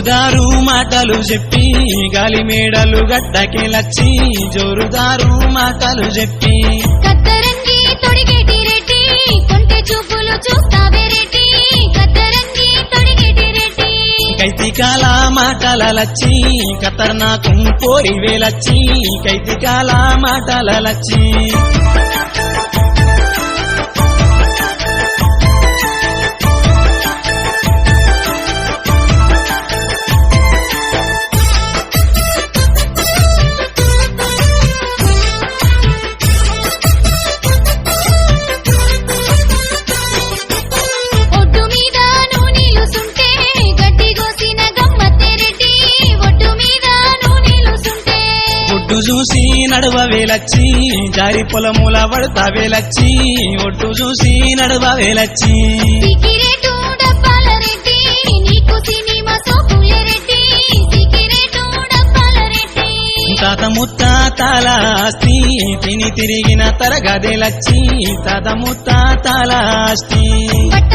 జోరుదారు మాటలు చెప్పి గాలి మేడలు గడ్డకెలచ్చి జోరుదారు మాటలు చెప్పి కత్తరంగి తొడిగేటి రెడ్డి కొంటె చూపులు చూస్తావే రెడ్డి కత్తరంగి తొడిగేటి రెడ్డి కైతికాల మాటలచ్చి ఖతర్నాకు కోరి వేలచ్చి కైతికాల మాటలచ్చి ఒడ్డు మీద నూనెలుసుంటే గడ్డి గోసిన గమ్మత్తే రెడ్డి ఒడ్డు మీద నూనెలుసుంటే ఒడ్డు చూసి నడువ వేలచ్చి జారి పొలముల పడతా వేలచ్చి ఒడ్డు చూసి నడువ వేలచ్చి సికిరేటు డబ్బాల రెడ్డి నీకు సినిమా సోపులే రెడ్డి సికిరేటు డబ్బాల రెడ్డి తాత ముత్తాతల ఆస్తి తిని తిరిగిన తరగదేలచ్చి తాత ముత్తాతల ఆస్తి బట్ట